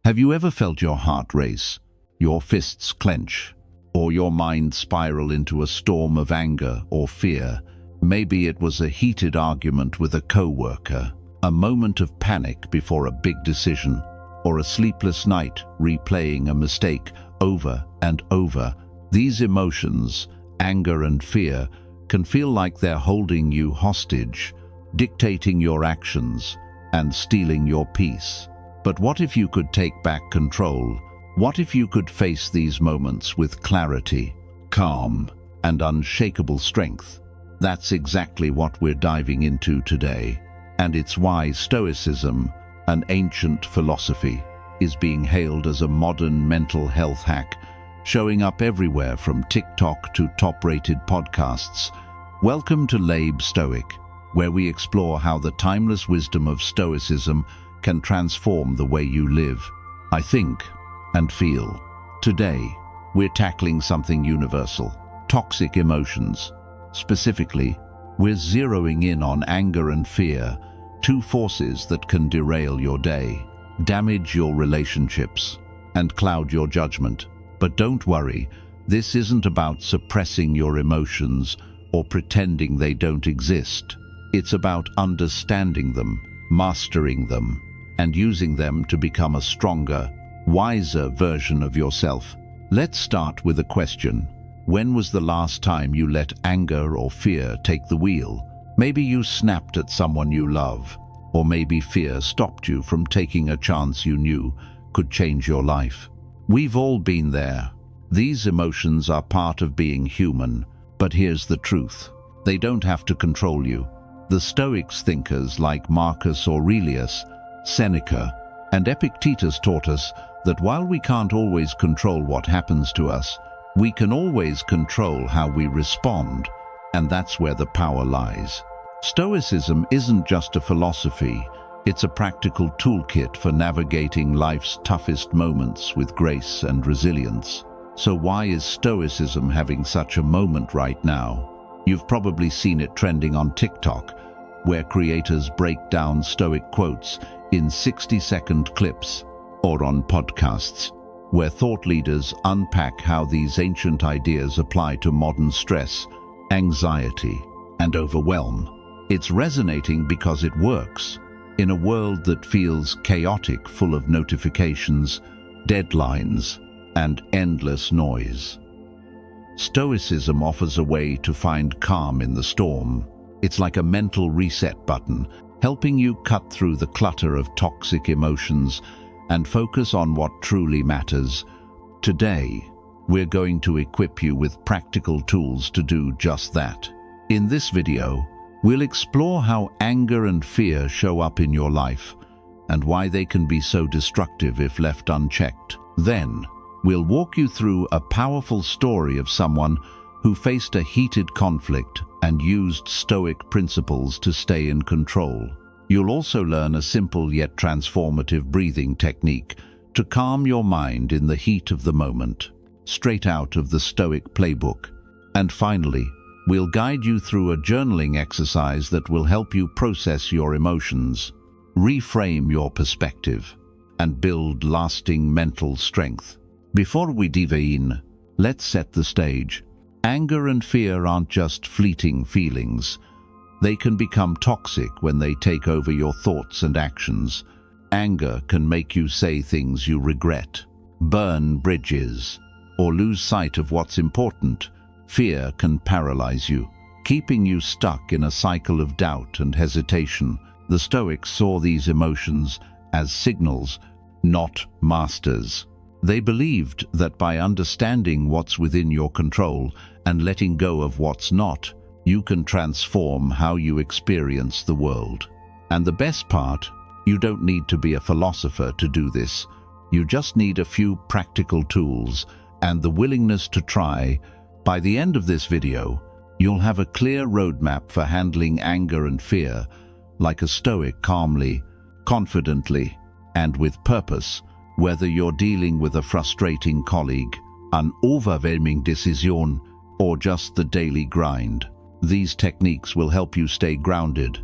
Have you ever felt your heart race, your fists clench, or your mind spiral into a storm of anger or fear? Maybe it was a heated argument with a coworker, a moment of panic before a big decision, or a sleepless night replaying a mistake over and over. These emotions, anger and fear, can feel like they're holding you hostage, dictating your actions, and stealing your peace. But what if you could take back control? What if you could face these moments with clarity, calm, and unshakable strength? That's exactly what we're diving into today, and it's why Stoicism, an ancient philosophy, is being hailed as a modern mental health hack, showing up everywhere from TikTok to top-rated podcasts. Welcome to Lab Stoic, where we explore how the timeless wisdom of Stoicism can transform the way you live, think, and feel. Today, we're tackling something universal: toxic emotions. Specifically, we're zeroing in on anger and fear, two forces that can derail your day, damage your relationships, and cloud your judgment. But don't worry, this isn't about suppressing your emotions or pretending they don't exist. It's about understanding them, mastering them, and using them to become a stronger, wiser version of yourself. Let's start with a question. When was the last time you let anger or fear take the wheel? Maybe you snapped at someone you love, or maybe fear stopped you from taking a chance you knew could change your life. We've all been there. These emotions are part of being human, but here's the truth: they don't have to control you. The Stoics thinkers like Marcus Aurelius, Seneca, and Epictetus taught us that while we can't always control what happens to us, we can always control how we respond, and that's where the power lies. Stoicism isn't just a philosophy, it's a practical toolkit for navigating life's toughest moments with grace and resilience. So why is Stoicism having such a moment right now? You've probably seen it trending on TikTok, where creators break down Stoic quotes in 60-second clips, or on podcasts, where thought leaders unpack how these ancient ideas apply to modern stress, anxiety, and overwhelm. It's resonating because it works. In a world that feels chaotic, full of notifications, deadlines, and endless noise, Stoicism offers a way to find calm in the storm. It's like a mental reset button, helping you cut through the clutter of toxic emotions and focus on what truly matters. Today, we're going to equip you with practical tools to do just that. In this video, we'll explore how anger and fear show up in your life and why they can be so destructive if left unchecked. Then, we'll walk you through a powerful story of someone who faced a heated conflict and used Stoic principles to stay in control. You'll also learn a simple yet transformative breathing technique to calm your mind in the heat of the moment, straight out of the Stoic playbook. And finally, we'll guide you through a journaling exercise that will help you process your emotions, reframe your perspective, and build lasting mental strength. Before we dive in, let's set the stage. Anger and fear aren't just fleeting feelings. They can become toxic when they take over your thoughts and actions. Anger can make you say things you regret, burn bridges, or lose sight of what's important. Fear can paralyze you, keeping you stuck in a cycle of doubt and hesitation. The Stoics saw these emotions as signals, not masters. They believed that by understanding what's within your control and letting go of what's not, you can transform how you experience the world. And the best part, you don't need to be a philosopher to do this. You just need a few practical tools and the willingness to try. By the end of this video, you'll have a clear roadmap for handling anger and fear, like a Stoic, calmly, confidently, and with purpose. Whether you're dealing with a frustrating colleague, an overwhelming decision, or just the daily grind, these techniques will help you stay grounded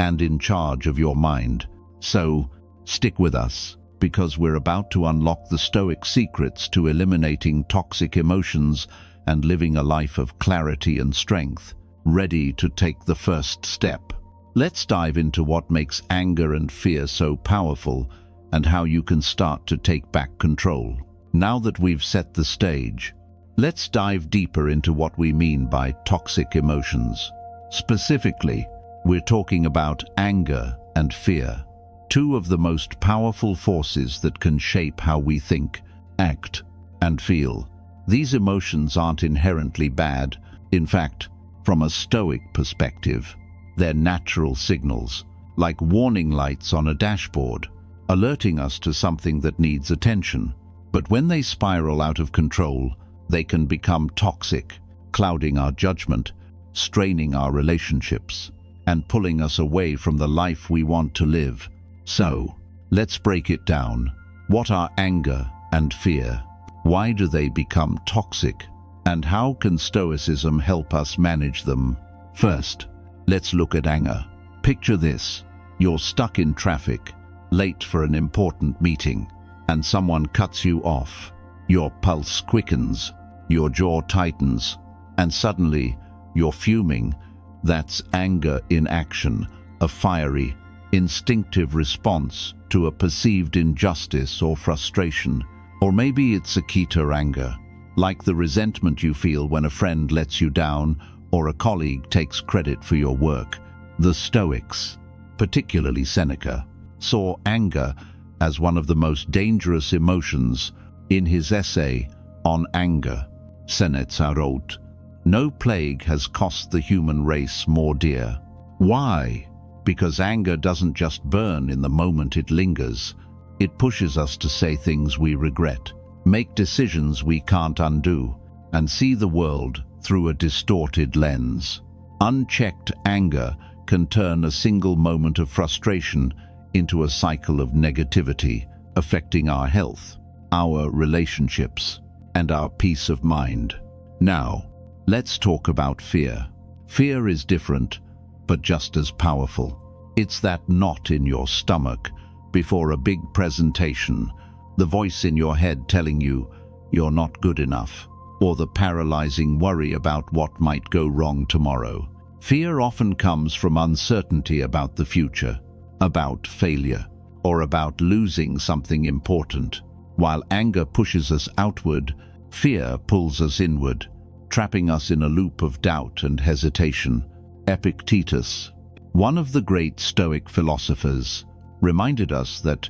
and in charge of your mind. So, stick with us. because we're about to unlock the Stoic secrets to eliminating toxic emotions and living a life of clarity and strength, ready to take the first step. Let's dive into what makes anger and fear so powerful and how you can start to take back control. Now that we've set the stage, let's dive deeper into what we mean by toxic emotions. Specifically, we're talking about anger and fear, two of the most powerful forces that can shape how we think, act, and feel. These emotions aren't inherently bad. In fact, from a Stoic perspective, they're natural signals, like warning lights on a dashboard, alerting us to something that needs attention. But when they spiral out of control, they can become toxic, clouding our judgment, straining our relationships, and pulling us away from the life we want to live. So, let's break it down. What are anger and fear? Why do they become toxic? And how can Stoicism help us manage them? First, let's look at anger. Picture this. You're stuck in traffic, late for an important meeting, and someone cuts you off. Your pulse quickens, your jaw tightens, and suddenly you're fuming. That's anger in action, a fiery, instinctive response to a perceived injustice or frustration. Or maybe it's a Akita anger, like the resentment you feel when a friend lets you down or a colleague takes credit for your work. The Stoics, particularly Seneca, saw anger as one of the most dangerous emotions. In his essay on anger, Seneca wrote, "No plague has cost the human race more dear." Why? Because anger doesn't just burn in the moment it lingers. It pushes us to say things we regret, make decisions we can't undo, and see the world through a distorted lens. Unchecked anger can turn a single moment of frustration into a cycle of negativity, affecting our health, our relationships, and our peace of mind. Now, let's talk about fear. Fear is different, but just as powerful. It's that knot in your stomach before a big presentation, the voice in your head telling you you're not good enough, or the paralyzing worry about what might go wrong tomorrow. Fear often comes from uncertainty about the future, about failure, or about losing something important. While anger pushes us outward, fear pulls us inward, trapping us in a loop of doubt and hesitation. Epictetus, one of the great Stoic philosophers, reminded us that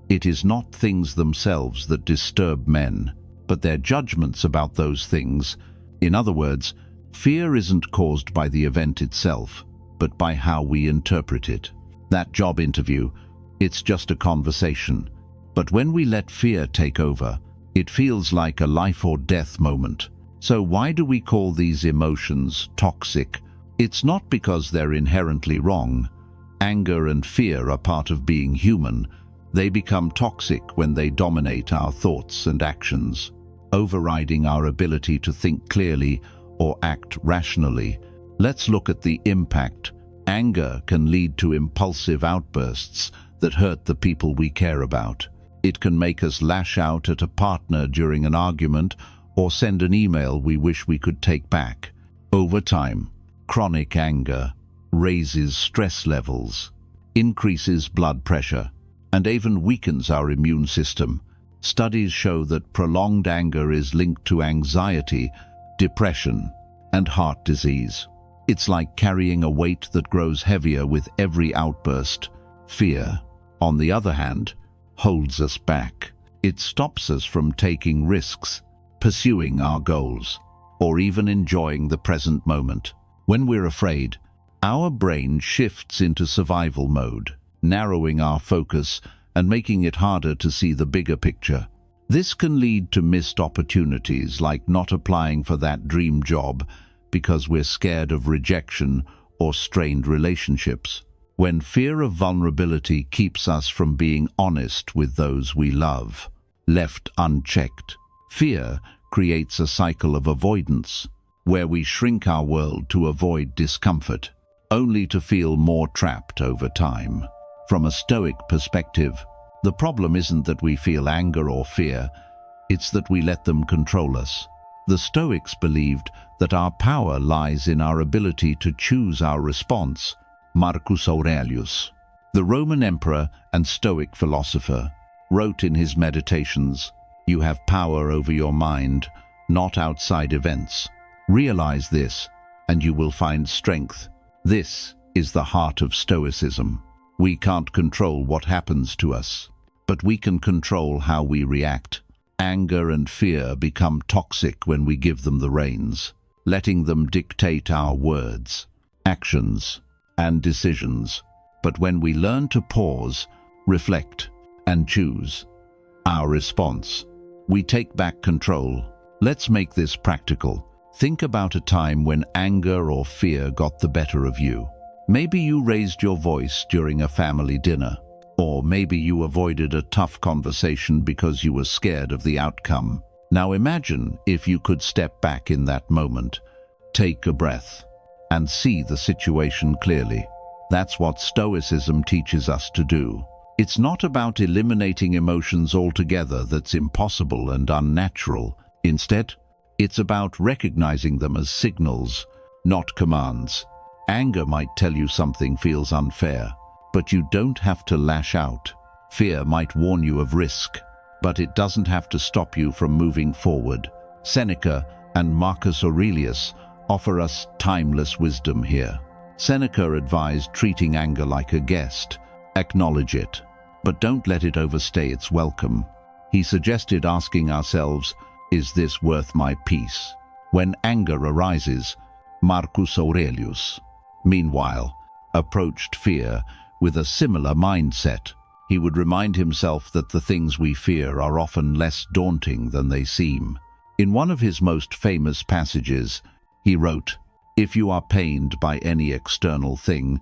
it is not things themselves that disturb men, but their judgments about those things. In other words, fear isn't caused by the event itself, but by how we interpret it. That job interview, it's just a conversation. But when we let fear take over, it feels like a life or death moment. So why do we call these emotions toxic? It's not because they're inherently wrong. Anger and fear are part of being human. They become toxic when they dominate our thoughts and actions, overriding our ability to think clearly or act rationally. Let's look at the impact. Anger can lead to impulsive outbursts that hurt the people we care about. It can make us lash out at a partner during an argument or send an email we wish we could take back. Over time, chronic anger raises stress levels, increases blood pressure, and even weakens our immune system. Studies show that prolonged anger is linked to anxiety, depression, and heart disease. It's like carrying a weight that grows heavier with every outburst. Fear, on the other hand, holds us back. It stops us from taking risks, pursuing our goals, or even enjoying the present moment. When we're afraid, our brain shifts into survival mode, narrowing our focus and making it harder to see the bigger picture. This can lead to missed opportunities, like not applying for that dream job because we're scared of rejection or strained relationships. When fear of vulnerability keeps us from being honest with those we love. Left unchecked, fear creates a cycle of avoidance, where we shrink our world to avoid discomfort, only to feel more trapped over time. From a Stoic perspective, The problem isn't that we feel anger or fear, it's that we let them control us. The Stoics believed that our power lies in our ability to choose our response. Marcus Aurelius, the Roman emperor and Stoic philosopher, wrote in his Meditations, "You have power over your mind, not outside events. Realize this, and you will find strength." This is the heart of Stoicism. We can't control what happens to us, but we can control how we react. Anger and fear become toxic when we give them the reins, letting them dictate our words, actions, and decisions. But when we learn to pause, reflect, and choose our response, we take back control. Let's make this practical. Think about a time when anger or fear got the better of you. Maybe you raised your voice during a family dinner, or maybe you avoided a tough conversation because you were scared of the outcome. Now imagine if you could step back in that moment, take a breath, and see the situation clearly. That's what Stoicism teaches us to do. It's not about eliminating emotions altogether. That's impossible and unnatural. Instead, it's about recognizing them as signals, not commands. Anger might tell you something feels unfair, but you don't have to lash out. Fear might warn you of risk, but it doesn't have to stop you from moving forward. Seneca and Marcus Aurelius offer us timeless wisdom here. Seneca advised treating anger like a guest. Acknowledge it, but don't let it overstay its welcome. He suggested asking ourselves, is this worth my peace? When anger arises, Marcus Aurelius, meanwhile, approached fear with a similar mindset. He would remind himself that the things we fear are often less daunting than they seem. In one of his most famous passages, he wrote, "If you are pained by any external thing,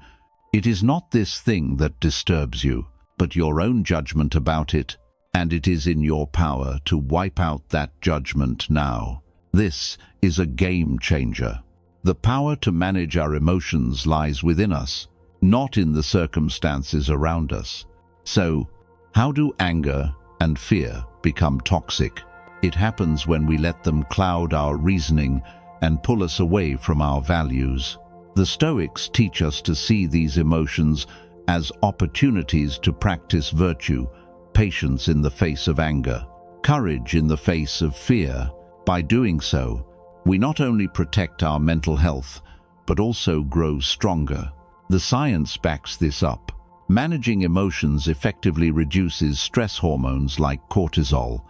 it is not this thing that disturbs you, but your own judgment about it, and it is in your power to wipe out that judgment now." This is a game changer. The power to manage our emotions lies within us, not in the circumstances around us. So, how do anger and fear become toxic? It happens when we let them cloud our reasoning and pull us away from our values. The Stoics teach us to see these emotions as opportunities to practice virtue, patience in the face of anger, courage in the face of fear. By doing so, we not only protect our mental health, but also grow stronger. The science backs this up. Managing emotions effectively reduces stress hormones like cortisol,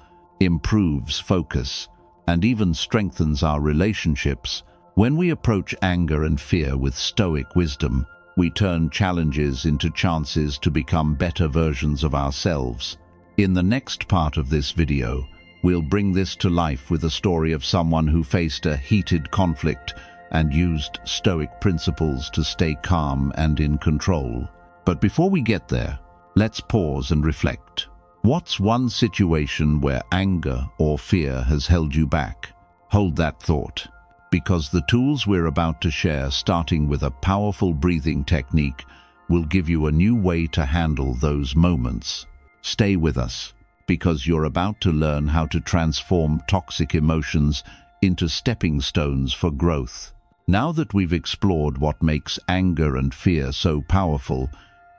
improves focus, and even strengthens our relationships. When we approach anger and fear with Stoic wisdom, we turn challenges into chances to become better versions of ourselves. In the next part of this video, we'll bring this to life with a story of someone who faced a heated conflict and used Stoic principles to stay calm and in control. But before we get there, let's pause and reflect. What's one situation where anger or fear has held you back? Hold that thought, because the tools we're about to share, starting with a powerful breathing technique, will give you a new way to handle those moments. Stay with us, because you're about to learn how to transform toxic emotions into stepping stones for growth. Now that we've explored what makes anger and fear so powerful,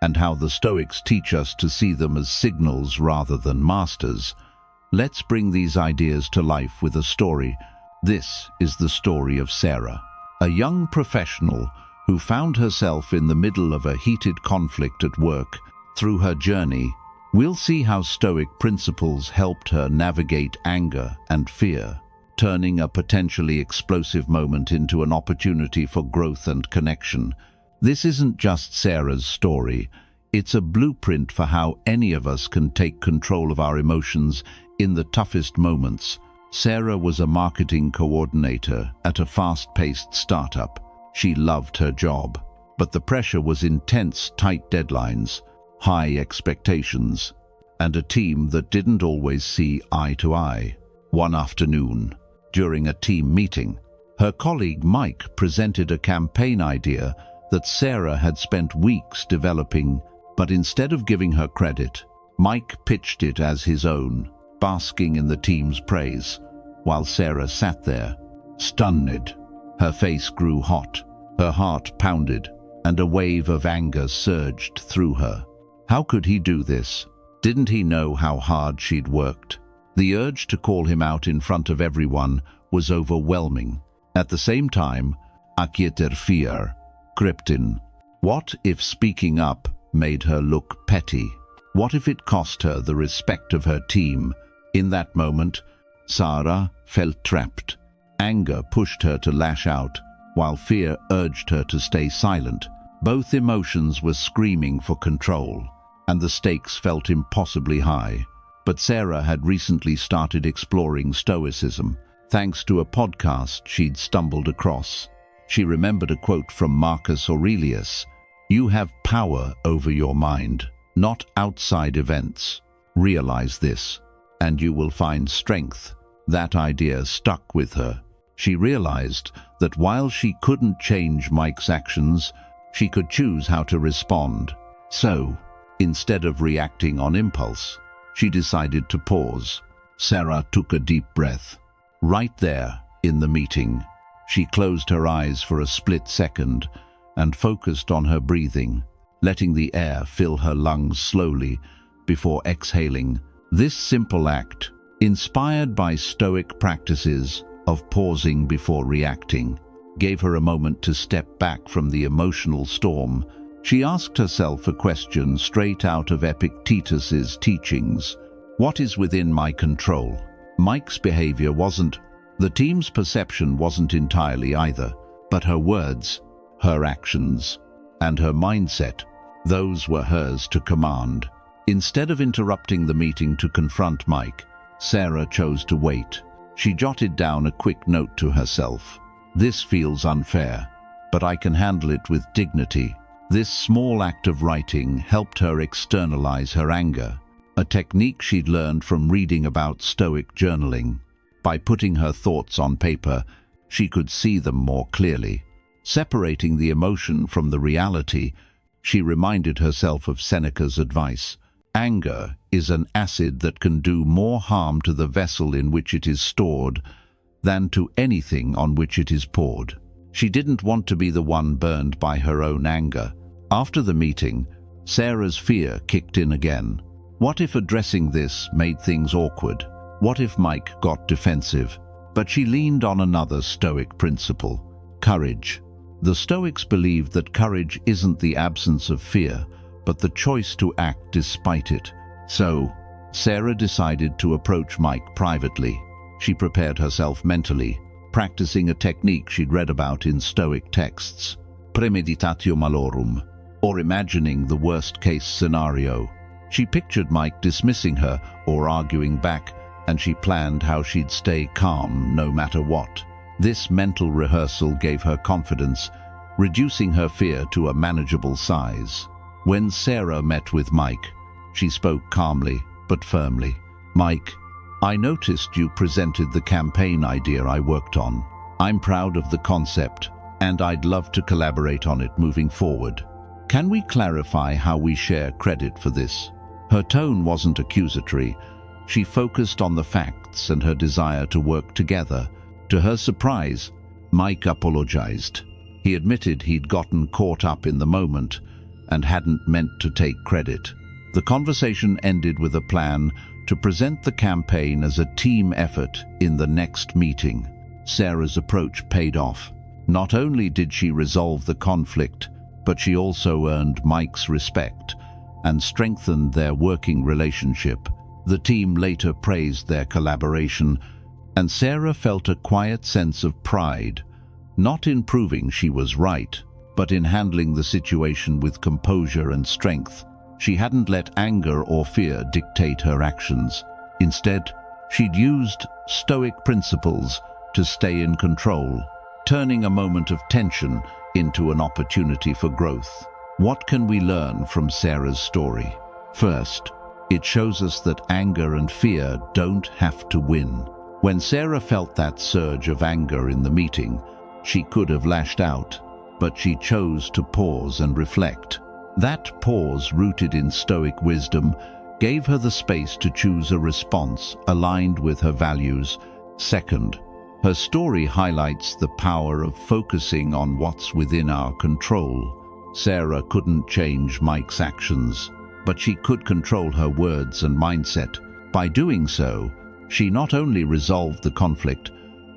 and how the Stoics teach us to see them as signals rather than masters, let's bring these ideas to life with a story. This is the story of Sarah, a young professional who found herself in the middle of a heated conflict at work. Through her journey, we'll see how Stoic principles helped her navigate anger and fear, turning a potentially explosive moment into an opportunity for growth and connection. This isn't just Sarah's story, it's a blueprint for how any of us can take control of our emotions in the toughest moments. Sarah was a marketing coordinator at a fast-paced startup. She loved her job, but the pressure was intense, tight deadlines, high expectations, and a team that didn't always see eye to eye. One afternoon, during a team meeting, her colleague Mike presented a campaign idea that Sarah had spent weeks developing, but instead of giving her credit, Mike pitched it as his own, basking in the team's praise, while Sarah sat there, stunned. Her face grew hot, her heart pounded, and a wave of anger surged through her. How could he do this? Didn't he know how hard she'd worked? The urge to call him out in front of everyone was overwhelming. At the same time, fear crept in. What if speaking up made her look petty? What if it cost her the respect of her team? In that moment, Sarah felt trapped. Anger pushed her to lash out, while fear urged her to stay silent. Both emotions were screaming for control, and the stakes felt impossibly high. But Sarah had recently started exploring Stoicism, thanks to a podcast she'd stumbled across. She remembered a quote from Marcus Aurelius: "You have power over your mind, not outside events. Realize this, and you will find strength." That idea stuck with her. She realized that while she couldn't change Mike's actions, she could choose how to respond. So, instead of reacting on impulse, she decided to pause. Sarah took a deep breath. Right there, in the meeting, she closed her eyes for a split second and focused on her breathing, letting the air fill her lungs slowly before exhaling. This simple act, inspired by Stoic practices of pausing before reacting, gave her a moment to step back from the emotional storm. She asked herself a question straight out of Epictetus's teachings. What is within my control? Mike's behavior wasn't. The team's perception wasn't entirely either, but her words, her actions, and her mindset, those were hers to command. Instead of interrupting the meeting to confront Mike, Sarah chose to wait. She jotted down a quick note to herself. This feels unfair, but I can handle it with dignity. This small act of writing helped her externalize her anger, a technique she'd learned from reading about Stoic journaling. By putting her thoughts on paper, she could see them more clearly. Separating the emotion from the reality, she reminded herself of Seneca's advice. Anger is an acid that can do more harm to the vessel in which it is stored than to anything on which it is poured. She didn't want to be the one burned by her own anger. After the meeting, Sarah's fear kicked in again. What if addressing this made things awkward? What if Mike got defensive? But she leaned on another Stoic principle: courage. The Stoics believed that courage isn't the absence of fear, but the choice to act despite it. So, Sarah decided to approach Mike privately. She prepared herself mentally, practicing a technique she'd read about in Stoic texts, premeditatio malorum, or imagining the worst-case scenario. She pictured Mike dismissing her or arguing back, and she planned how she'd stay calm no matter what. This mental rehearsal gave her confidence, reducing her fear to a manageable size. When Sarah met with Mike, she spoke calmly but firmly. "Mike, I noticed you presented the campaign idea I worked on. I'm proud of the concept, and I'd love to collaborate on it moving forward. Can we clarify how we share credit for this?" Her tone wasn't accusatory. She focused on the facts and her desire to work together. To her surprise, Mike apologized. He admitted he'd gotten caught up in the moment and hadn't meant to take credit. The conversation ended with a plan to present the campaign as a team effort in the next meeting. Sarah's approach paid off. Not only did she resolve the conflict, but she also earned Mike's respect and strengthened their working relationship. The team later praised their collaboration, and Sarah felt a quiet sense of pride, not in proving she was right, but in handling the situation with composure and strength. She hadn't let anger or fear dictate her actions. Instead, she'd used Stoic principles to stay in control, turning a moment of tension into an opportunity for growth. What can we learn from Sarah's story? First, it shows us that anger and fear don't have to win. When Sarah felt that surge of anger in the meeting, she could have lashed out, but she chose to pause and reflect. That pause, rooted in Stoic wisdom, gave her the space to choose a response aligned with her values. Second, her story highlights the power of focusing on what's within our control. Sarah couldn't change Mike's actions, but she could control her words and mindset. By doing so, she not only resolved the conflict,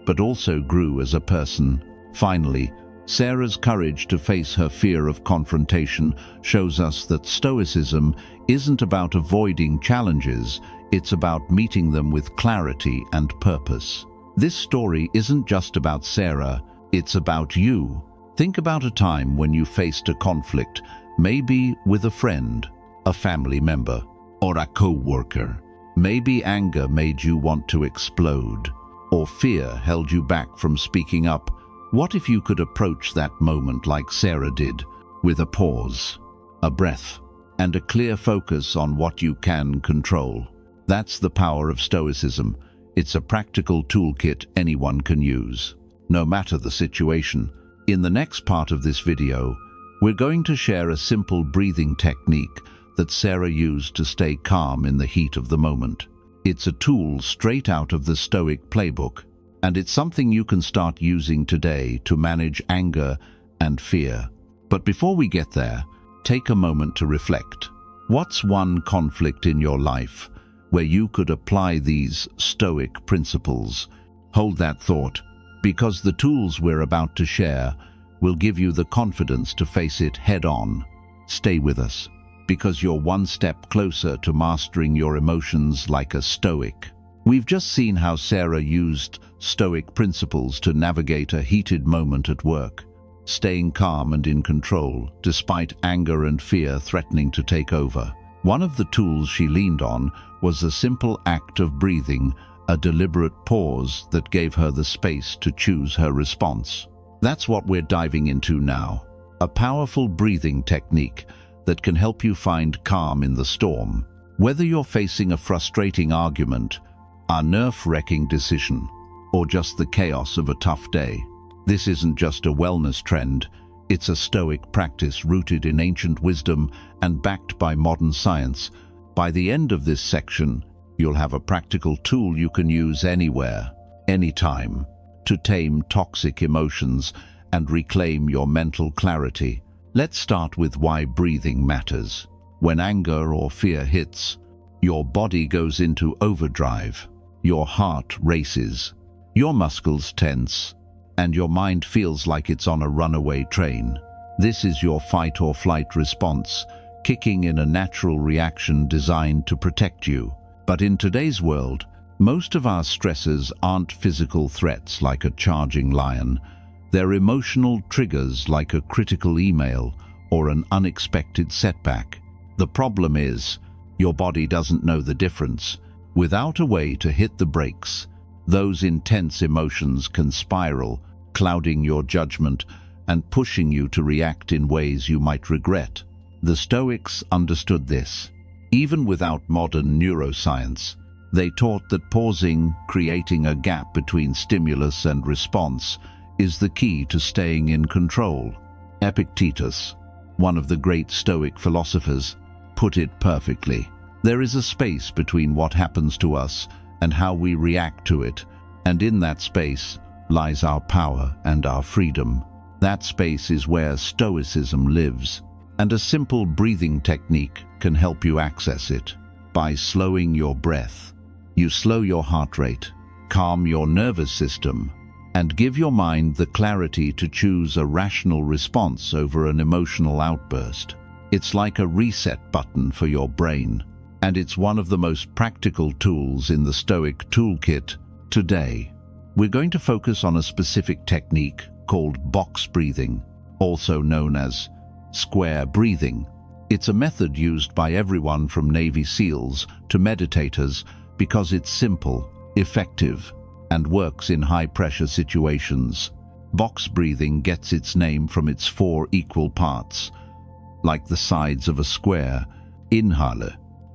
but also grew as a person. Finally, Sarah's courage to face her fear of confrontation shows us that Stoicism isn't about avoiding challenges, it's about meeting them with clarity and purpose. This story isn't just about Sarah, it's about you. Think about a time when you faced a conflict, maybe with a friend, a family member, or a co-worker. Maybe anger made you want to explode, or fear held you back from speaking up. What if you could approach that moment like Sarah did, with a pause, a breath, and a clear focus on what you can control? That's the power of Stoicism. It's a practical toolkit anyone can use, no matter the situation. In the next part of this video, we're going to share a simple breathing technique that Sarah used to stay calm in the heat of the moment. It's a tool straight out of the Stoic playbook, and it's something you can start using today to manage anger and fear. But before we get there, take a moment to reflect. What's one conflict in your life where you could apply these Stoic principles? Hold that thought, because the tools we're about to share will give you the confidence to face it head-on. Stay with us, because you're one step closer to mastering your emotions like a Stoic. We've just seen how Sarah used Stoic principles to navigate a heated moment at work, staying calm and in control, despite anger and fear threatening to take over. One of the tools she leaned on was the simple act of breathing, a deliberate pause that gave her the space to choose her response. That's what we're diving into now, a powerful breathing technique that can help you find calm in the storm. Whether you're facing a frustrating argument, a nerve-wracking decision, or just the chaos of a tough day, this isn't just a wellness trend, it's a Stoic practice rooted in ancient wisdom and backed by modern science. By the end of this section, you'll have a practical tool you can use anywhere, anytime, to tame toxic emotions and reclaim your mental clarity. Let's start with why breathing matters. When anger or fear hits, your body goes into overdrive, your heart races, your muscles tense, and your mind feels like it's on a runaway train. This is your fight or flight response, kicking in a natural reaction designed to protect you. But in today's world, most of our stresses aren't physical threats like a charging lion. They're emotional triggers like a critical email or an unexpected setback. The problem is, your body doesn't know the difference. Without a way to hit the brakes, those intense emotions can spiral, clouding your judgment and pushing you to react in ways you might regret. The Stoics understood this. Even without modern neuroscience, they taught that pausing, creating a gap between stimulus and response, is the key to staying in control. Epictetus, one of the great Stoic philosophers, put it perfectly. There is a space between what happens to us and how we react to it, and in that space lies our power and our freedom. That space is where Stoicism lives, and a simple breathing technique can help you access it. By slowing your breath, you slow your heart rate, calm your nervous system, and give your mind the clarity to choose a rational response over an emotional outburst. It's like a reset button for your brain, and it's one of the most practical tools in the Stoic toolkit. Today, we're going to focus on a specific technique called box breathing, also known as square breathing. It's a method used by everyone from Navy SEALs to meditators because it's simple, effective, and works in high-pressure situations. Box breathing gets its name from its 4 equal parts, like the sides of a square. Inhale,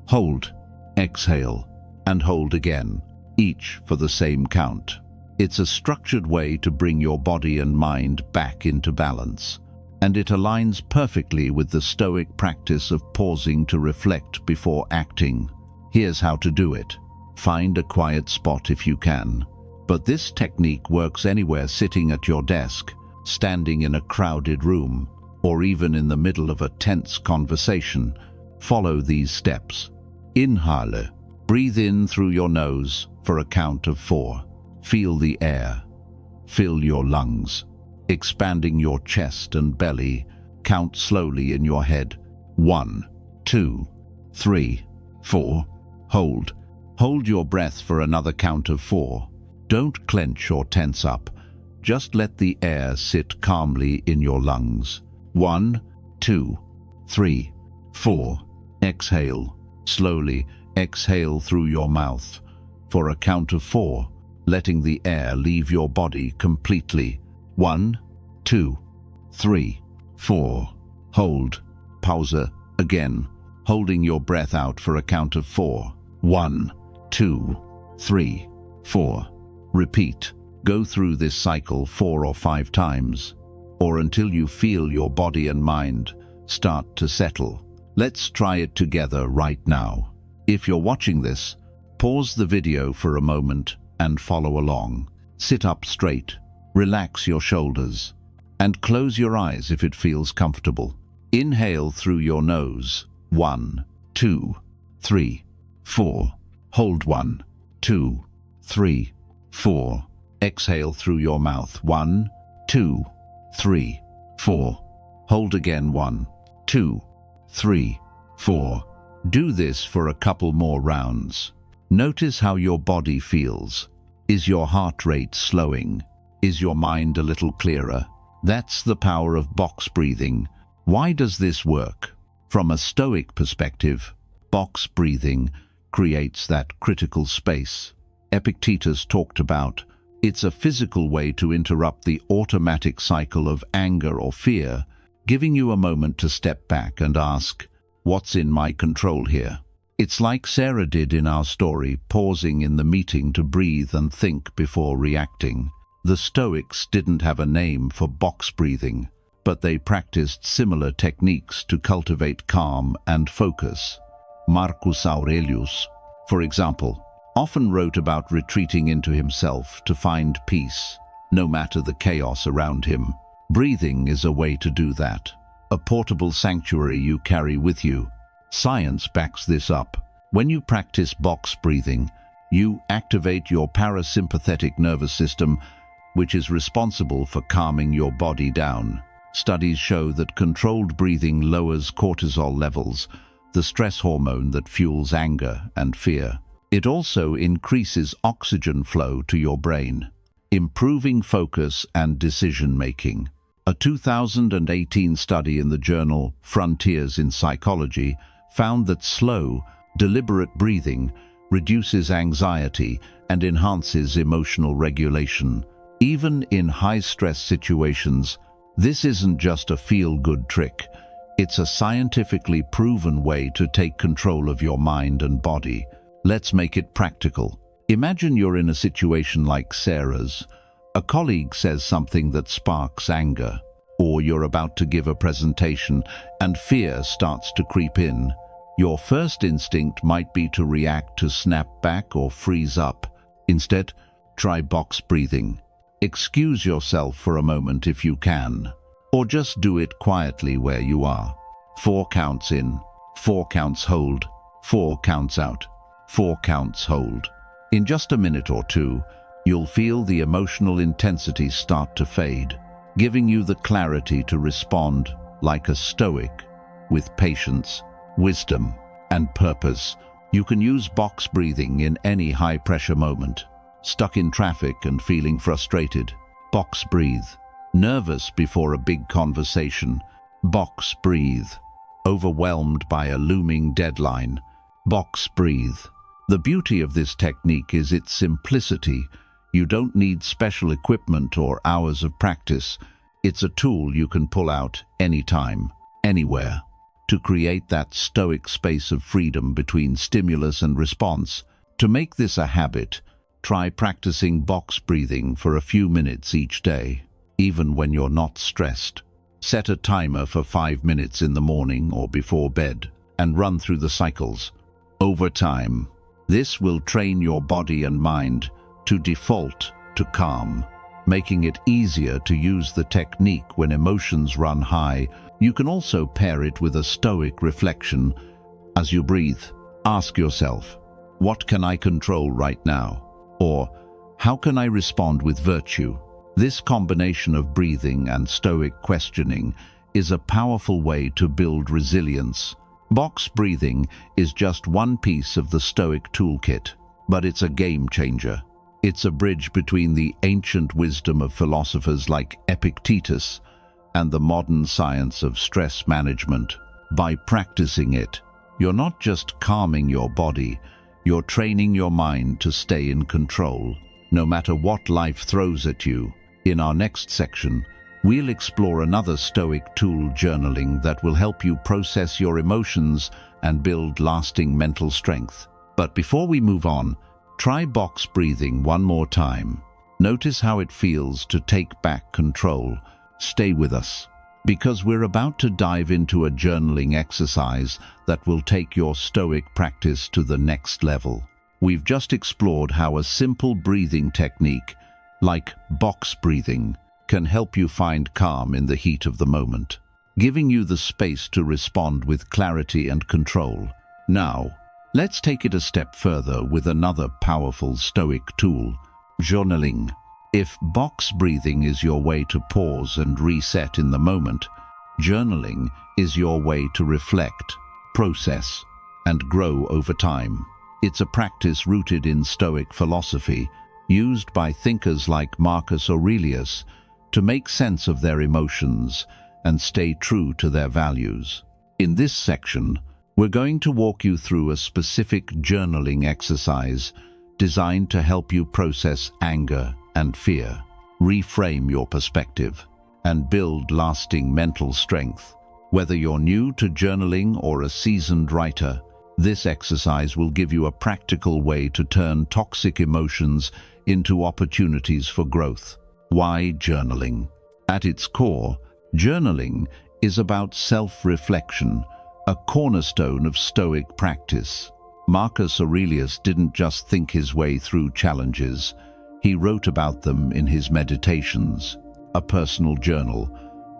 hold, exhale, and hold again, each for the same count. It's a structured way to bring your body and mind back into balance, and it aligns perfectly with the Stoic practice of pausing to reflect before acting. Here's how to do it. Find a quiet spot if you can. But this technique works anywhere, sitting at your desk, standing in a crowded room, or even in the middle of a tense conversation. Follow these steps. Inhale. Breathe in through your nose for a count of 4. Feel the air. Fill your lungs, expanding your chest and belly. Count slowly in your head. 1, 2, 3, 4. Hold. Hold your breath for another count of 4. Don't clench or tense up. Just let the air sit calmly in your lungs. 1, 2, 3, 4. Exhale. Slowly exhale through your mouth for a count of 4, letting the air leave your body completely. 1, 2, 3, 4. Hold. Pause again, holding your breath out for a count of 4. 1, 2, 3, 4. Repeat. Go through this cycle 4 or 5 times, or until you feel your body and mind start to settle. Let's try it together right now. If you're watching this, pause the video for a moment and follow along. Sit up straight, relax your shoulders, and close your eyes if it feels comfortable. Inhale through your nose. 1, 2, 3, 4. Hold. 1, 2, 3, 4. Exhale through your mouth. 1, 2, 3, 4. Hold again. 1, 2, 3, 4. Do this for a couple more rounds. Notice how your body feels. Is your heart rate slowing? Is your mind a little clearer? That's the power of box breathing. Why does this work? From a Stoic perspective, box breathing creates that critical space Epictetus talked about. It's a physical way to interrupt the automatic cycle of anger or fear, giving you a moment to step back and ask, what's in my control here? It's like Sarah did in our story, pausing in the meeting to breathe and think before reacting. The Stoics didn't have a name for box breathing, but they practiced similar techniques to cultivate calm and focus. Marcus Aurelius, for example, often wrote about retreating into himself to find peace, no matter the chaos around him. Breathing is a way to do that, a portable sanctuary you carry with you. Science backs this up. When you practice box breathing, you activate your parasympathetic nervous system, which is responsible for calming your body down. Studies show that controlled breathing lowers cortisol levels, the stress hormone that fuels anger and fear. It also increases oxygen flow to your brain, improving focus and decision-making. A 2018 study in the journal Frontiers in Psychology found that slow, deliberate breathing reduces anxiety and enhances emotional regulation. Even in high-stress situations, this isn't just a feel-good trick. It's a scientifically proven way to take control of your mind and body. Let's make it practical. Imagine you're in a situation like Sarah's. A colleague says something that sparks anger, or you're about to give a presentation and fear starts to creep in. Your first instinct might be to react, to snap back or freeze up. Instead, try box breathing. Excuse yourself for a moment if you can, or just do it quietly where you are. 4 counts in, 4 counts hold, 4 counts out, 4 counts hold. In just a minute or two, you'll feel the emotional intensity start to fade, giving you the clarity to respond like a Stoic, with patience, wisdom, and purpose. You can use box breathing in any high-pressure moment. Stuck in traffic and feeling frustrated? Box breathe. Nervous before a big conversation? Box breathe. Overwhelmed by a looming deadline? Box breathe. The beauty of this technique is its simplicity. You don't need special equipment or hours of practice. It's a tool you can pull out anytime, anywhere, to create that Stoic space of freedom between stimulus and response. To make this a habit, try practicing box breathing for a few minutes each day, even when you're not stressed. Set a timer for 5 minutes in the morning or before bed and run through the cycles. Over time, this will train your body and mind to default to calm, making it easier to use the technique when emotions run high. You can also pair it with a Stoic reflection. As you breathe, ask yourself, what can I control right now? Or, how can I respond with virtue? This combination of breathing and Stoic questioning is a powerful way to build resilience. Box breathing is just one piece of the Stoic toolkit, but it's a game changer. It's a bridge between the ancient wisdom of philosophers like Epictetus and the modern science of stress management. By practicing it, you're not just calming your body, you're training your mind to stay in control, no matter what life throws at you. In our next section, we'll explore another Stoic tool, journaling, that will help you process your emotions and build lasting mental strength. But before we move on, try box breathing one more time. Notice how it feels to take back control. Stay with us, because we're about to dive into a journaling exercise that will take your Stoic practice to the next level. We've just explored how a simple breathing technique, like box breathing, can help you find calm in the heat of the moment, giving you the space to respond with clarity and control. Now, let's take it a step further with another powerful Stoic tool, journaling. If box breathing is your way to pause and reset in the moment, journaling is your way to reflect, process, and grow over time. It's a practice rooted in Stoic philosophy, used by thinkers like Marcus Aurelius to make sense of their emotions and stay true to their values. In this section, we're going to walk you through a specific journaling exercise designed to help you process anger and fear, reframe your perspective, and build lasting mental strength. Whether you're new to journaling or a seasoned writer, this exercise will give you a practical way to turn toxic emotions into opportunities for growth. Why journaling? At its core, journaling is about self-reflection, a cornerstone of Stoic practice. Marcus Aurelius didn't just think his way through challenges, he wrote about them in his Meditations, a personal journal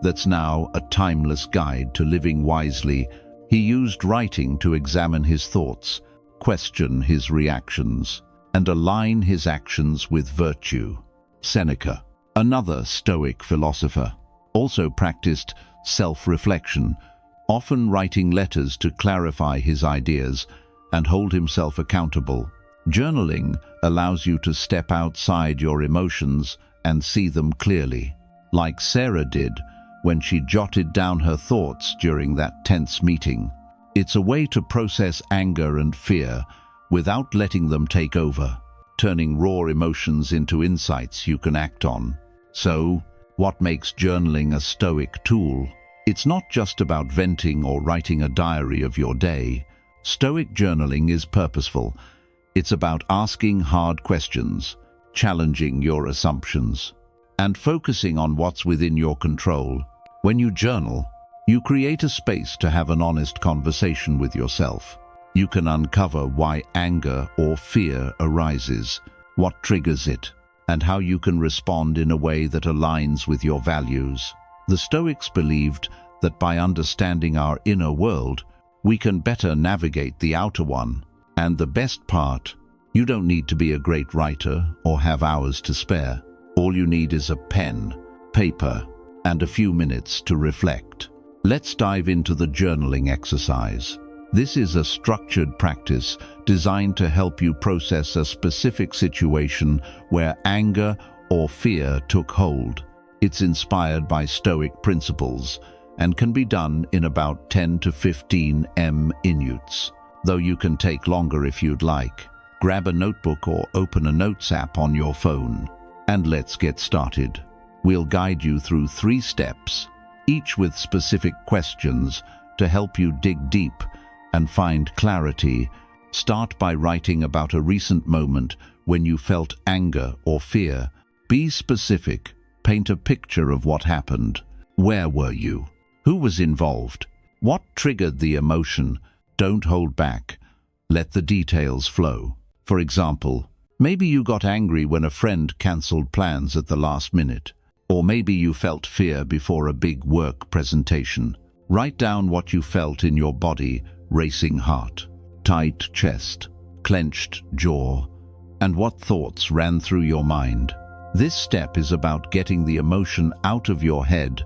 that's now a timeless guide to living wisely. He used writing to examine his thoughts, question his reactions, and align his actions with virtue. Seneca, another Stoic philosopher, also practiced self-reflection, often writing letters to clarify his ideas and hold himself accountable. Journaling allows you to step outside your emotions and see them clearly, like Sarah did when she jotted down her thoughts during that tense meeting. It's a way to process anger and fear without letting them take over, turning raw emotions into insights you can act on. So, what makes journaling a Stoic tool? It's not just about venting or writing a diary of your day. Stoic journaling is purposeful. It's about asking hard questions, challenging your assumptions, and focusing on what's within your control. When you journal, you create a space to have an honest conversation with yourself. You can uncover why anger or fear arises, what triggers it, and how you can respond in a way that aligns with your values. The Stoics believed that by understanding our inner world, we can better navigate the outer one. And the best part, you don't need to be a great writer or have hours to spare. All you need is a pen, paper, and a few minutes to reflect. Let's dive into the journaling exercise. This is a structured practice designed to help you process a specific situation where anger or fear took hold. It's inspired by Stoic principles and can be done in about 10 to 15 minutes, though you can take longer if you'd like. Grab a notebook or open a notes app on your phone, and let's get started. We'll guide you through 3 steps, each with specific questions to help you dig deep and find clarity. Start by writing about a recent moment when you felt anger or fear. Be specific. Paint a picture of what happened. Where were you? Who was involved? What triggered the emotion? Don't hold back. Let the details flow. For example, maybe you got angry when a friend cancelled plans at the last minute. Or maybe you felt fear before a big work presentation. Write down what you felt in your body: racing heart, tight chest, clenched jaw, and what thoughts ran through your mind. This step is about getting the emotion out of your head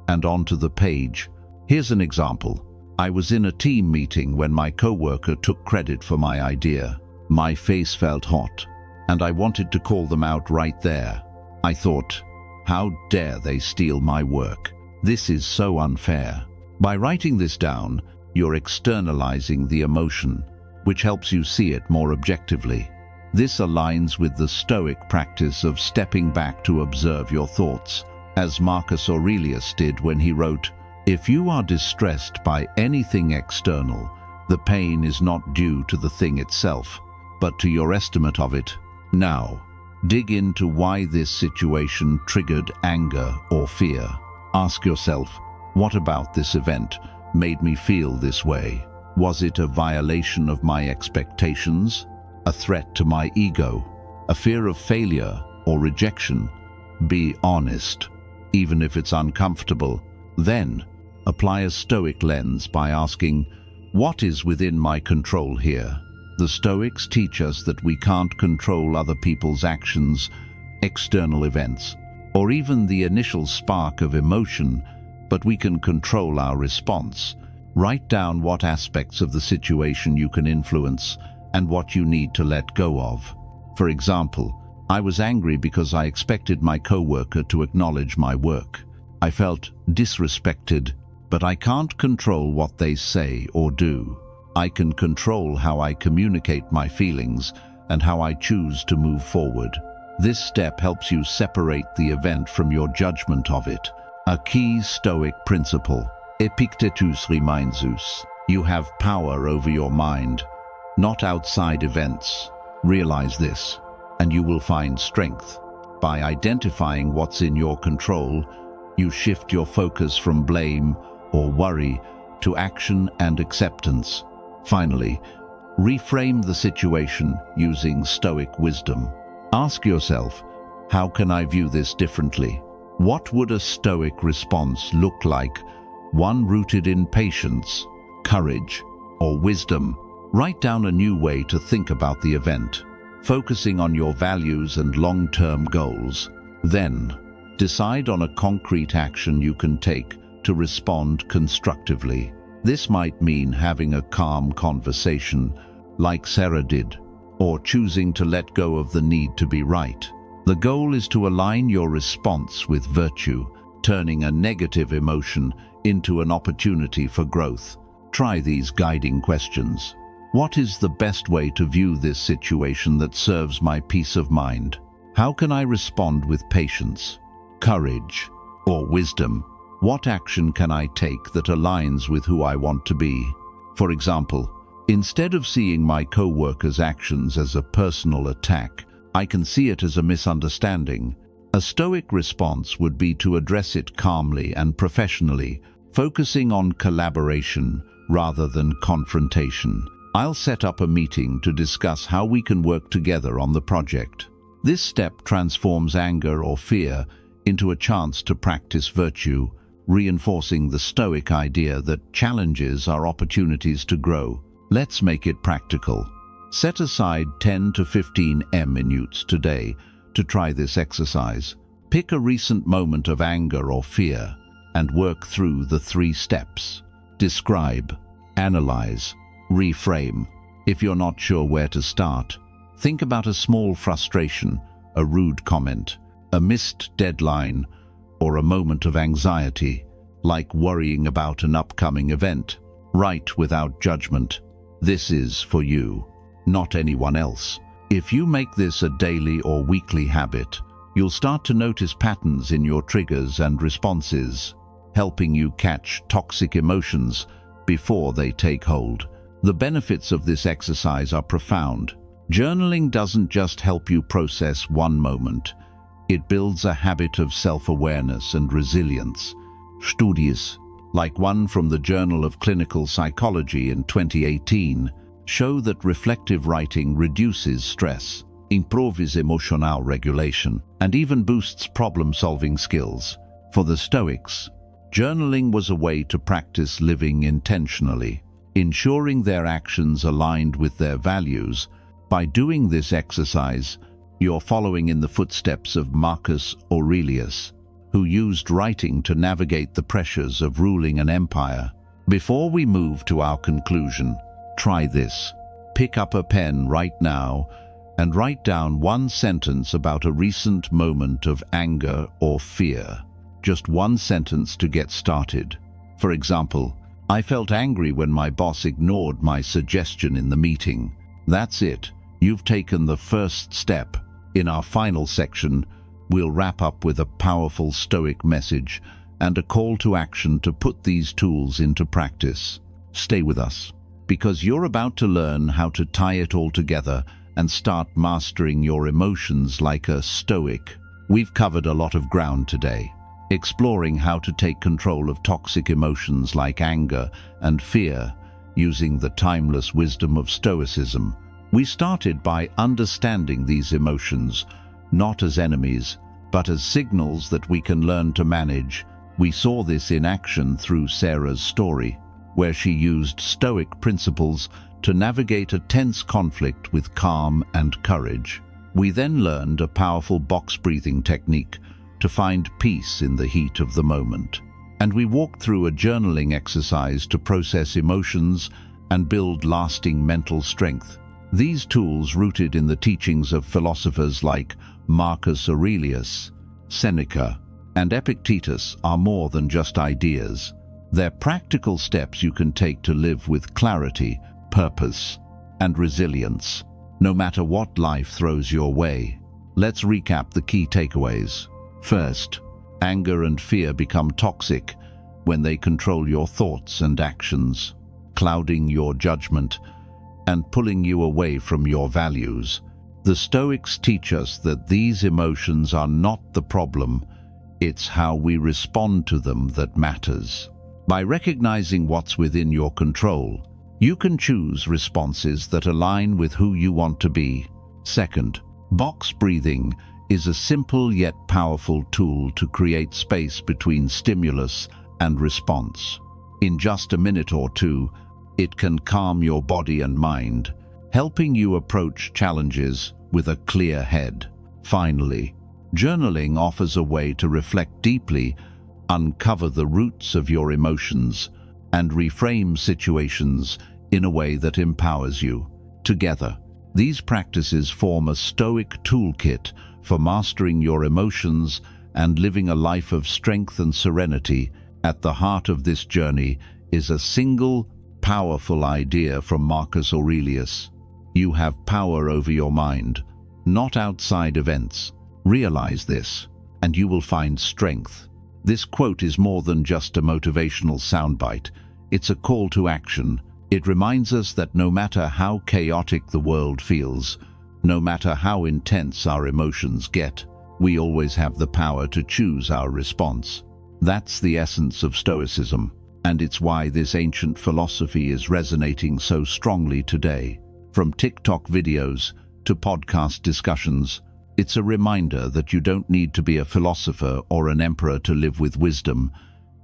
and onto the page. Here's an example. I was in a team meeting when my coworker took credit for my idea. My face felt hot, and I wanted to call them out right there. I thought, how dare they steal my work? This is so unfair. By writing this down, you're externalizing the emotion, which helps you see it more objectively. This aligns with the Stoic practice of stepping back to observe your thoughts, as Marcus Aurelius did when he wrote, "If you are distressed by anything external, the pain is not due to the thing itself, but to your estimate of it." Now, dig into why this situation triggered anger or fear. Ask yourself, what about this event made me feel this way? Was it a violation of my expectations? A threat to my ego? A fear of failure or rejection? Be honest, even if it's uncomfortable. Then, apply a Stoic lens by asking, what is within my control here? The Stoics teach us that we can't control other people's actions, external events, or even the initial spark of emotion, but we can control our response. Write down what aspects of the situation you can influence and what you need to let go of. For example, I was angry because I expected my coworker to acknowledge my work. I felt disrespected, but I can't control what they say or do. I can control how I communicate my feelings and how I choose to move forward. This step helps you separate the event from your judgment of it. A key Stoic principle. Epictetus reminds us, you have power over your mind, not outside events. Realize this, and you will find strength. By identifying what's in your control, you shift your focus from blame or worry to action and acceptance. Finally, reframe the situation using Stoic wisdom. Ask yourself, how can I view this differently? What would a Stoic response look like? One rooted in patience, courage, or wisdom. Write down a new way to think about the event, focusing on your values and long-term goals. Then, decide on a concrete action you can take to respond constructively. This might mean having a calm conversation, like Sarah did, or choosing to let go of the need to be right. The goal is to align your response with virtue, turning a negative emotion into an opportunity for growth. Try these guiding questions. What is the best way to view this situation that serves my peace of mind? How can I respond with patience, courage, or wisdom? What action can I take that aligns with who I want to be? For example, instead of seeing my co-worker's actions as a personal attack, I can see it as a misunderstanding. A Stoic response would be to address it calmly and professionally, focusing on collaboration rather than confrontation. I'll set up a meeting to discuss how we can work together on the project. This step transforms anger or fear into a chance to practice virtue, reinforcing the Stoic idea that challenges are opportunities to grow. Let's make it practical. Set aside 10 to 15 minutes today to try this exercise. Pick a recent moment of anger or fear and work through the 3 steps. Describe, analyze, reframe. If you're not sure where to start, think about a small frustration, a rude comment, a missed deadline, or a moment of anxiety, like worrying about an upcoming event. Write without judgment. This is for you, not anyone else. If you make this a daily or weekly habit, you'll start to notice patterns in your triggers and responses, helping you catch toxic emotions before they take hold. The benefits of this exercise are profound. Journaling doesn't just help you process one moment. It builds a habit of self-awareness and resilience. Studies, like one from the Journal of Clinical Psychology in 2018, show that reflective writing reduces stress, improves emotional regulation, and even boosts problem-solving skills. For the Stoics, journaling was a way to practice living intentionally, ensuring their actions aligned with their values. By doing this exercise, you're following in the footsteps of Marcus Aurelius, who used writing to navigate the pressures of ruling an empire. Before we move to our conclusion, try this. Pick up a pen right now and write down one sentence about a recent moment of anger or fear. Just one sentence to get started. For example, I felt angry when my boss ignored my suggestion in the meeting. That's it. You've taken the first step. In our final section, we'll wrap up with a powerful Stoic message and a call to action to put these tools into practice. Stay with us, because you're about to learn how to tie it all together and start mastering your emotions like a Stoic. We've covered a lot of ground today, exploring how to take control of toxic emotions like anger and fear using the timeless wisdom of Stoicism. We started by understanding these emotions, not as enemies, but as signals that we can learn to manage. We saw this in action through Sarah's story, where she used Stoic principles to navigate a tense conflict with calm and courage. We then learned a powerful box breathing technique to find peace in the heat of the moment. And we walked through a journaling exercise to process emotions and build lasting mental strength. These tools, rooted in the teachings of philosophers like Marcus Aurelius, Seneca, and Epictetus, are more than just ideas. They're practical steps you can take to live with clarity, purpose, and resilience, no matter what life throws your way. Let's recap the key takeaways. First, anger and fear become toxic when they control your thoughts and actions, clouding your judgment and pulling you away from your values. The Stoics teach us that these emotions are not the problem, it's how we respond to them that matters. By recognizing what's within your control, you can choose responses that align with who you want to be. Second, box breathing is a simple yet powerful tool to create space between stimulus and response. In just a minute or two, it can calm your body and mind, helping you approach challenges with a clear head. Finally, journaling offers a way to reflect deeply, uncover the roots of your emotions, and reframe situations in a way that empowers you. Together, these practices form a Stoic toolkit for mastering your emotions and living a life of strength and serenity. At the heart of this journey is a single, powerful idea from Marcus Aurelius. You have power over your mind, not outside events. Realize this, and you will find strength. This quote is more than just a motivational soundbite. It's a call to action. It reminds us that no matter how chaotic the world feels, no matter how intense our emotions get, we always have the power to choose our response. That's the essence of Stoicism, and it's why this ancient philosophy is resonating so strongly today. From TikTok videos to podcast discussions, it's a reminder that you don't need to be a philosopher or an emperor to live with wisdom.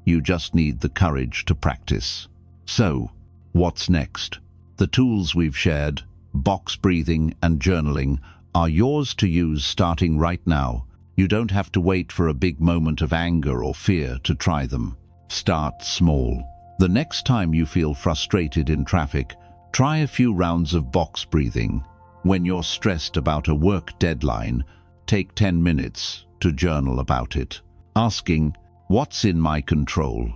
You just need the courage to practice. So, what's next? The tools we've shared, box breathing and journaling, are yours to use starting right now. You don't have to wait for a big moment of anger or fear to try them. Start small. The next time you feel frustrated in traffic, try a few rounds of box breathing. When you're stressed about a work deadline, take 10 minutes to journal about it, asking, what's in my control?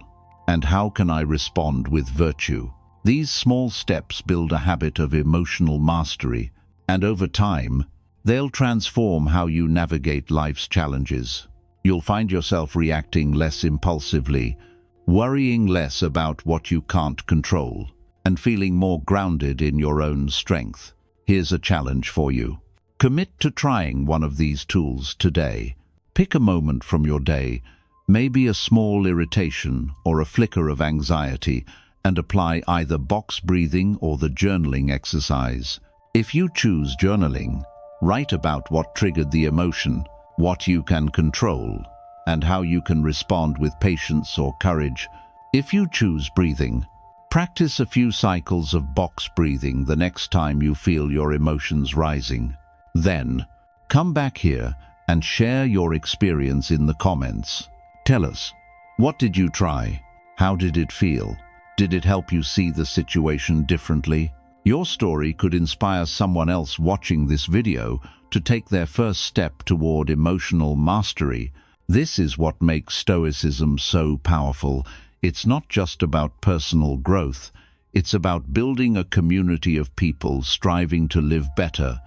And how can I respond with virtue? These small steps build a habit of emotional mastery, and over time, they'll transform how you navigate life's challenges. You'll find yourself reacting less impulsively, worrying less about what you can't control, and feeling more grounded in your own strength. Here's a challenge for you. Commit to trying one of these tools today. Pick a moment from your day, maybe a small irritation or a flicker of anxiety, and apply either box breathing or the journaling exercise. If you choose journaling, write about what triggered the emotion, what you can control, and how you can respond with patience or courage. If you choose breathing, practice a few cycles of box breathing the next time you feel your emotions rising. Then, come back here and share your experience in the comments. Tell us, what did you try? How did it feel? Did it help you see the situation differently? Your story could inspire someone else watching this video to take their first step toward emotional mastery. This is what makes Stoicism so powerful. It's not just about personal growth. It's about building a community of people striving to live better.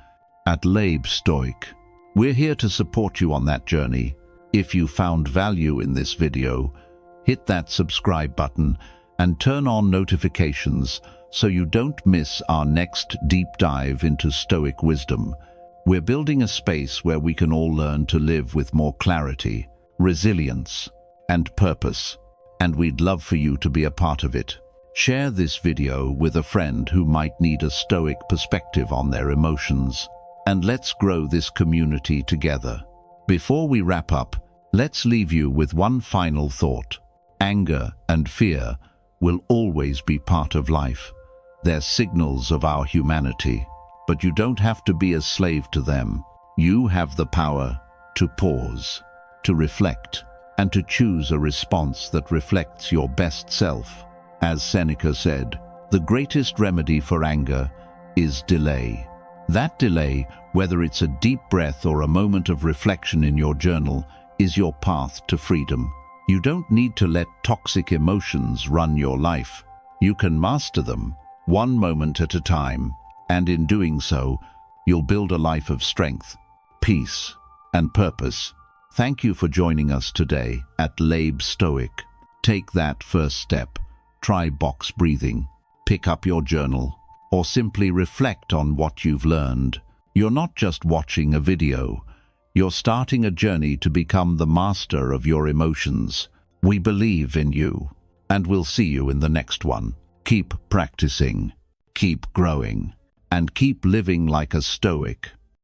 At Lab Stoic, we're here to support you on that journey. If you found value in this video, hit that subscribe button and turn on notifications so you don't miss our next deep dive into Stoic wisdom. We're building a space where we can all learn to live with more clarity, resilience, and purpose, and we'd love for you to be a part of it. Share this video with a friend who might need a Stoic perspective on their emotions, and let's grow this community together. Before we wrap up, let's leave you with one final thought. Anger and fear will always be part of life. They're signals of our humanity, but you don't have to be a slave to them. You have the power to pause, to reflect, and to choose a response that reflects your best self. As Seneca said, the greatest remedy for anger is delay. That delay, whether it's a deep breath or a moment of reflection in your journal, is your path to freedom. You don't need to let toxic emotions run your life. You can master them, one moment at a time, and in doing so, you'll build a life of strength, peace, and purpose. Thank you for joining us today at Lab Stoic. Take that first step. Try box breathing, pick up your journal, or simply reflect on what you've learned. You're not just watching a video. You're starting a journey to become the master of your emotions. We believe in you, and we'll see you in the next one. Keep practicing, keep growing, and keep living like a Stoic.